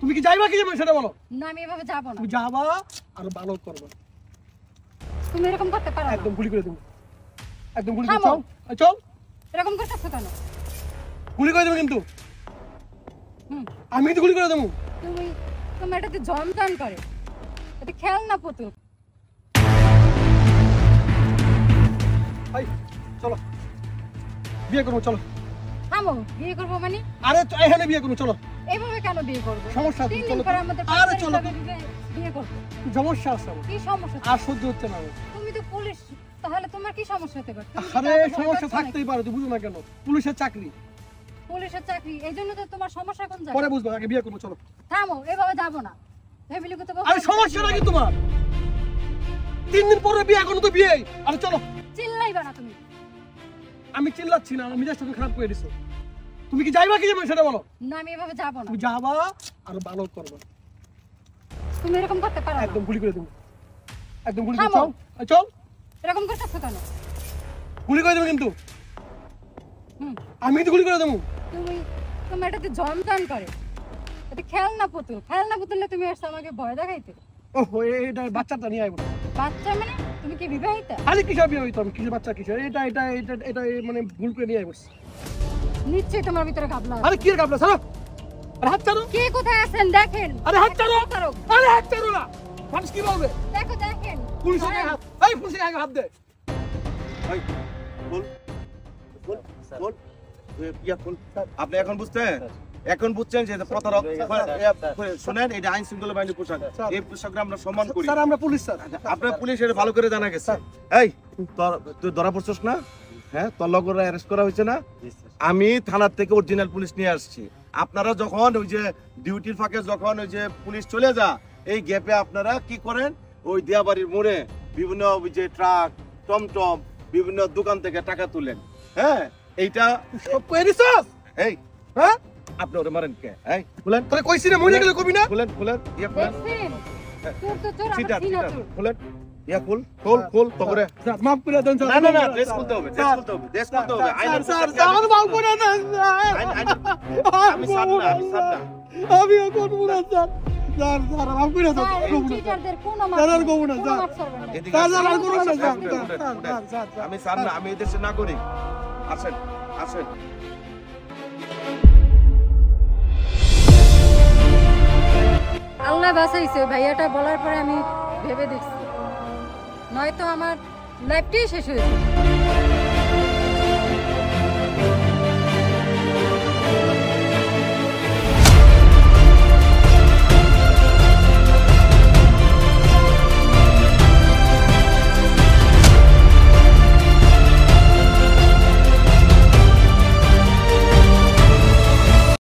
তুমি কি যাইবা কি যাবে সেটা বলো। না আমি এভাবে যাব না। তুমি যাবা আর ভালো করবে। তুমি এরকম করতে পারো না। একদম গুলি করে দেব। একদম গুলি করে চল। চল। এরকম করতেছ কেন? গুলি করে দেব কিন্তু। আমি কিন্তু গুলি করে দেব। তুমি এটাতে জমজম করে। এটা খেল না পুতুল। ভাই চলো। বিয়ে করব চলো। থামো, বিয়ে করব মানে? আরে এখানে বিয়ে করব চলো। এইভাবে কেন বিয়ে করব? সমস্যা আছে চলো। আরে চলো বিয়ে করব। সমস্যা আছে। কি সমস্যা? আর সহ্য হচ্ছে না। তুমি তো পুলিশ, তাহলে তোমার কি সমস্যা হতে পারে? আরে সমস্যা থাকতেই পারে, তুই বুঝো না কেন? পুলিশের চাকরি। পুলিশের চাকরি, এইজন্য তো তোমার সমস্যা কোন জায়গায়? পরে বুঝবো, আগে বিয়ে করব চলো। থামো, এভাবে যাব না। ফ্যামিলি কত বড়। আরে সমস্যা নাকি তোমার? 3 দিন পরে বিয়ে, এখনো তো বিয়ে। আরে চলো। চিল্লাইবা না তুমি। আমি চিল্লাচ্ছি না, আমি মেজাজটা তুমি খারাপ করে দিছো। তুমি কি যাইবা কি যাবে সেটা বলো। না আমি এভাবে যাব না। তুমি যাবা আর ভালো করবে। তুমি এরকম করতে পারো না। একদম গুলি করে দেব। একদম গুলি করে চল। চল। এরকম করতেছ কেন? গুলি করে দেব কিন্তু। আমি কিন্তু গুলি করে দেব। তুমি এটাতে জমজম করে। এটা খেল না পুতুল। খেল না পুতুলে তুমি এসে আমাকে ভয় দেখাইতে। ওহো, এটা বাচ্চাটা নিয়ে আইবো। বাচ্চা মানে? তুমি কি বিবাহিতা? আরে কিসের বিয়ে হইতো? আমি কিসের বাচ্চা কিসের? এটা মানে ভুল করে নিয়ে আইবো। নিশ্চয়ই তোমার ভিতরে গাবলা আছে। আরে কি এর গাবলা? ছাড়ো। আরে হাত ছাড়ো। কে কোথায় আছেন দেখেন। আরে হাত ছাড়ো। আরে হাত ছাড়ো না। মানুষ কি বলবে? দেখো দেখেন। পুলিশের গায়ে হাত। এই পুলিশের গায়ে হাত দে। ভাই বল বল বল ইয়া বল। আপনি এখন বুঝছেন যে প্রতারক। শুনেন, এটা আইন শৃঙ্খলা বাহিনীর পোশাক। এই পোশাকটা আমরা সম্মান করি। স্যার আমরা পুলিশ স্যার। আপনার পুলিশ এটা ভালো করে জানা গেছে। এই তুই ধরা পড়ছস না? হ্যাঁ, তোর লগরা অ্যারেস্ট করা হয়েছে না? আমি থানার থেকে অরিজিনাল পুলিশ নিয়ে আসছি। আপনারা যখন ওই যে ডিউটির ফাঁকে যখন ওই যে পুলিশ চলে যা, এই গ্যাপে আপনারা কি করেন? ওই দিয়াবাড়ির মোড়ে বিভিন্ন ওই যে ট্রাক, টমটম, বিভিন্ন দোকান থেকে টাকা তুলেন। হ্যাঁ, এইটা সব কই দিছস? এই হ্যাঁ, আপনি ওরে মারেন কে? এই খুলেন। তোরে কইছি না মরে গেলে কবি না? খুলেন ইয়া খুলেন। দেখছেন? তোর তো চোর চিটার আমার চিনা চোর। খুলেন। ইয়া খুল তগরে। স্যার মাফ করে দেন স্যার। না ড্রেস খুলতে হবে। আইনের স্যার পোশাক স্যার মাফ করে দেন স্যার। আমি স্যার না। আমি কোন মুরা স্যার। স্যার মাফ করে দেন। চিটারদের কোনো মাপ স্যার আর নেই, কবু না, কোনো স্যার। মাপ ছাড়বেন না। এদিকে স্যার আসেন। আর করুন না স্যার। উঠেন। আমি স্যার না, আমি এই দেশে নাগরিক। আসেন। আল্লাহ বাঁচাইছে, ভাইয়াটা বলার পরে আমি ভেবে দেখছি, নয়তো আমার লাইফটাই শেষ হয়েছে।